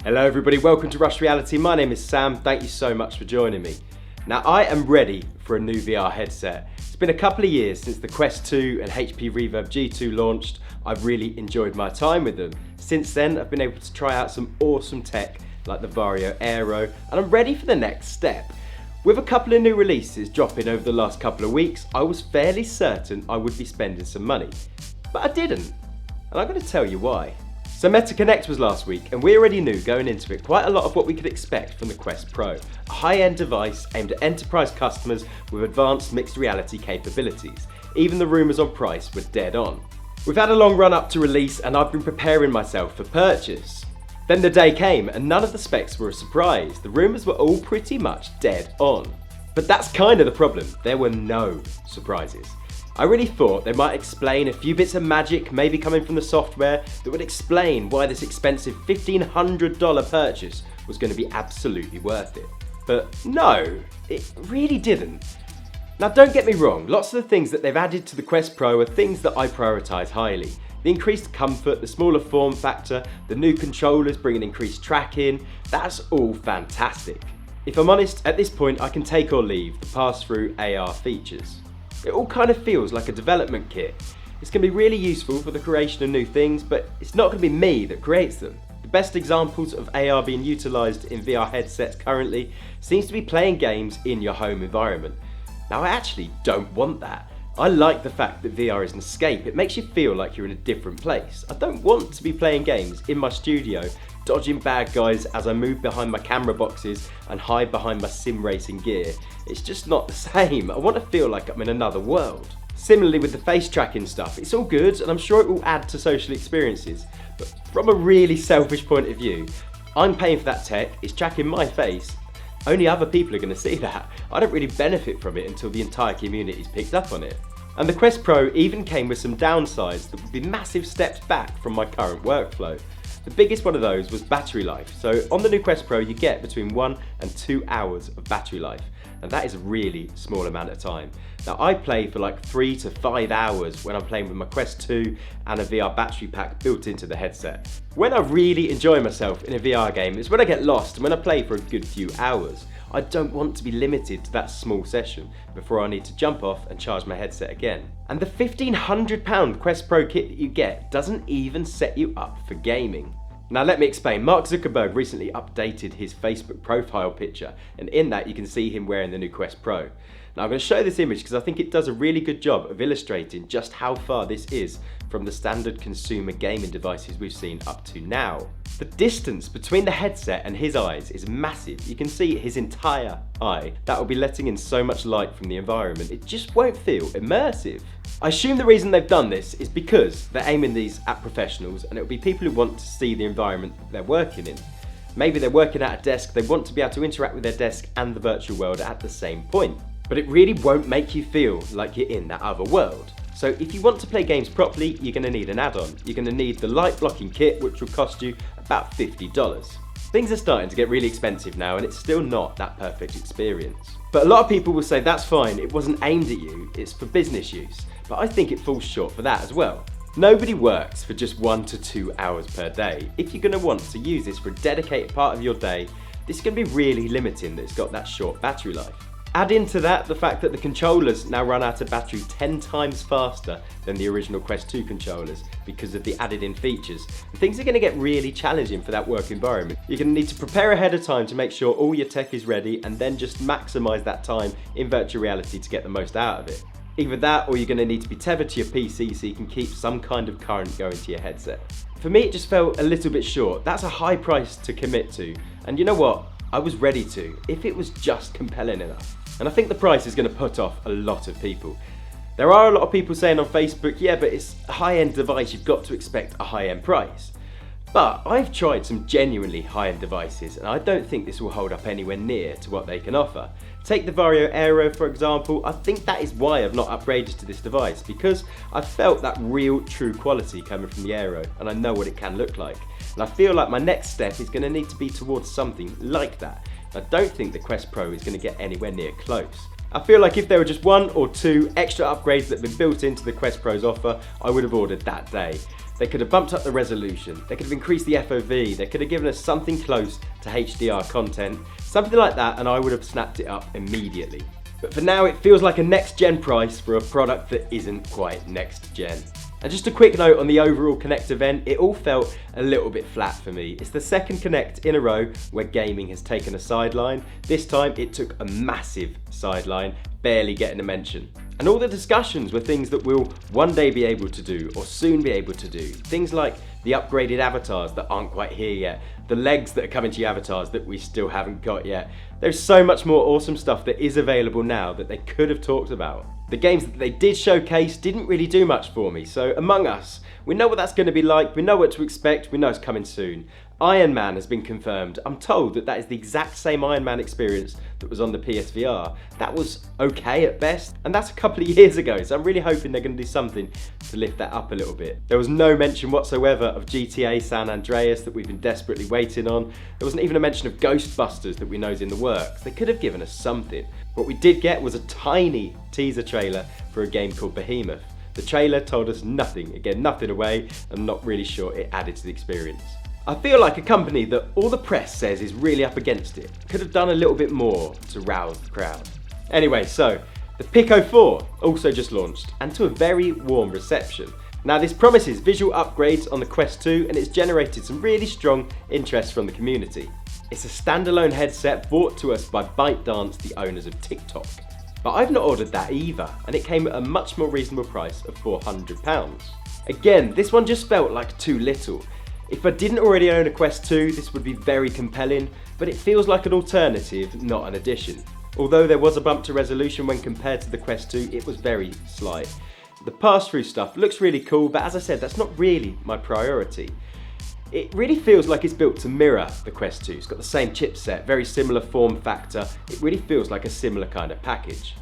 Hello everybody, welcome to Rush Reality. My name is Sam, thank you so much for joining me. Now I am ready for a new VR headset. It's been a couple of years since the Quest 2 and HP Reverb G2 launched. I've really enjoyed my time with them. Since then I've been able to try out some awesome tech like the Vario Aero, and I'm ready for the next step. With a couple of new releases dropping over the last couple of weeks, I was fairly certain I would be spending some money. But I didn't, and I'm going to tell you why. So Meta Connect was last week, and we already knew going into it quite a lot of what we could expect from the Quest Pro, a high-end device aimed at enterprise customers with advanced mixed reality capabilities. Even the rumours on price were dead on. We've had a long run up to release, and I've been preparing myself for purchase. Then the day came, and none of the specs were a surprise. The rumours were all pretty much dead on. But that's kind of the problem, there were no surprises. I really thought they might explain a few bits of magic, maybe coming from the software, that would explain why this expensive $1,500 purchase was going to be absolutely worth it. But no, it really didn't. Now don't get me wrong, lots of the things that they've added to the Quest Pro are things that I prioritise highly. The increased comfort, the smaller form factor, the new controllers bringing increased tracking, that's all fantastic. If I'm honest, at this point I can take or leave the pass-through AR features. It all kind of feels like a development kit. It's going to be really useful for the creation of new things, but it's not going to be me that creates them. The best examples of AR being utilised in VR headsets currently seems to be playing games in your home environment. Now I actually don't want that. I like the fact that VR is an escape. It makes you feel like you're in a different place. I don't want to be playing games in my studio, dodging bad guys as I move behind my camera boxes and hide behind my sim racing gear. It's just not the same. I want to feel like I'm in another world. Similarly with the face tracking stuff, it's all good and I'm sure it will add to social experiences. But from a really selfish point of view, I'm paying for that tech, it's tracking my face. Only other people are going to see that. I don't really benefit from it until the entire community's picked up on it. And the Quest Pro even came with some downsides that would be massive steps back from my current workflow. The biggest one of those was battery life. So on the new Quest Pro you get between 1 and 2 hours of battery life, and that is a really small amount of time. Now I play for like 3 to 5 hours when I'm playing with my Quest 2 and a VR battery pack built into the headset. When I really enjoy myself in a VR game is when I get lost and when I play for a good few hours. I don't want to be limited to that small session before I need to jump off and charge my headset again. And the £1,500 Quest Pro kit that you get doesn't even set you up for gaming. Now let me explain. Mark Zuckerberg recently updated his Facebook profile picture, and in that you can see him wearing the new Quest Pro. Now I'm going to show this image because I think it does a really good job of illustrating just how far this is from the standard consumer gaming devices we've seen up to now. The distance between the headset and his eyes is massive. You can see his entire eye. That will be letting in so much light from the environment. It just won't feel immersive. I assume the reason they've done this is because they're aiming these at professionals and it'll be people who want to see the environment they're working in. Maybe they're working at a desk, they want to be able to interact with their desk and the virtual world at the same point. But it really won't make you feel like you're in that other world. So if you want to play games properly, you're going to need an add-on. You're going to need the light blocking kit, which will cost you about $50. Things are starting to get really expensive now and it's still not that perfect experience. But a lot of people will say that's fine, it wasn't aimed at you, it's for business use. But I think it falls short for that as well. Nobody works for just 1 to 2 hours per day. If you're going to want to use this for a dedicated part of your day, this is going to be really limiting that it's got that short battery life. Add into that the fact that the controllers now run out of battery 10 times faster than the original Quest 2 controllers because of the added in features. And things are going to get really challenging for that work environment. You're going to need to prepare ahead of time to make sure all your tech is ready and then just maximise that time in virtual reality to get the most out of it. Either that or you're going to need to be tethered to your PC so you can keep some kind of current going to your headset. For me it just felt a little bit short. That's a high price to commit to. And you know what? I was ready to, if it was just compelling enough. And I think the price is going to put off a lot of people. There are a lot of people saying on Facebook, yeah, but it's a high-end device, you've got to expect a high-end price. But I've tried some genuinely high-end devices and I don't think this will hold up anywhere near to what they can offer. Take the Vario Aero for example. I think that is why I've not upgraded to this device, because I've felt that real true quality coming from the Aero and I know what it can look like. And I feel like my next step is going to need to be towards something like that. I don't think the Quest Pro is going to get anywhere near close. I feel like if there were just 1 or 2 extra upgrades that have been built into the Quest Pro's offer, I would have ordered that day. They could have bumped up the resolution, they could have increased the FOV, they could have given us something close to HDR content, something like that, and I would have snapped it up immediately. But for now, it feels like a next-gen price for a product that isn't quite next-gen. And just a quick note on the overall Connect event, it all felt a little bit flat for me. It's the second Connect in a row where gaming has taken a sideline. This time it took a massive sideline, barely getting a mention. And all the discussions were things that we'll one day be able to do or soon be able to do. Things like the upgraded avatars that aren't quite here yet, the legs that are coming to your avatars that we still haven't got yet. There's so much more awesome stuff that is available now that they could have talked about. The games that they did showcase didn't really do much for me, so Among Us, we know what that's going to be like, we know what to expect, we know it's coming soon. Iron Man has been confirmed. I'm told that that is the exact same Iron Man experience that was on the PSVR. That was okay at best, and that's a couple of years ago, so I'm really hoping they're going to do something to lift that up a little bit. There was no mention whatsoever of GTA San Andreas that we've been desperately waiting on. There wasn't even a mention of Ghostbusters that we know is in the works. They could have given us something. What we did get was a tiny teaser trailer for a game called Behemoth. The trailer told us nothing, again nothing away, I'm not really sure it added to the experience. I feel like a company that all the press says is really up against it could have done a little bit more to rouse the crowd. Anyway, so the Pico 4 also just launched, and to a very warm reception. Now this promises visual upgrades on the Quest 2 and it's generated some really strong interest from the community. It's a standalone headset brought to us by ByteDance, the owners of Tik Tok. But I've not ordered that either, and it came at a much more reasonable price of £400. Again, this one just felt like too little. If I didn't already own a Quest 2, this would be very compelling, but it feels like an alternative, not an addition. Although there was a bump to resolution when compared to the Quest 2, it was very slight. The pass-through stuff looks really cool, but as I said, that's not really my priority. It really feels like it's built to mirror the Quest 2. It's got the same chipset, very similar form factor. It really feels like a similar kind of package.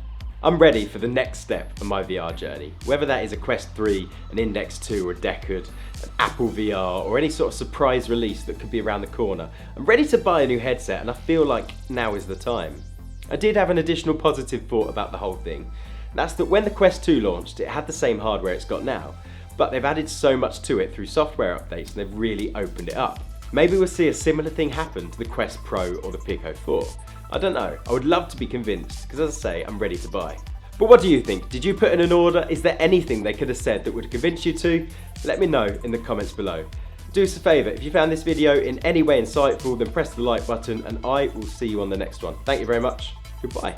I'm ready for the next step of my VR journey, whether that is a Quest 3, an Index 2 or a Decade, an Apple VR or any sort of surprise release that could be around the corner. I'm ready to buy a new headset and I feel like now is the time. I did have an additional positive thought about the whole thing. That's that when the Quest 2 launched, it had the same hardware it's got now, but they've added so much to it through software updates and they've really opened it up. Maybe we'll see a similar thing happen to the Quest Pro or the Pico 4. I don't know, I would love to be convinced, because as I say, I'm ready to buy. But what do you think? Did you put in an order? Is there anything they could have said that would convince you to? Let me know in the comments below. Do us a favour, if you found this video in any way insightful, then press the like button and I will see you on the next one. Thank you very much, goodbye.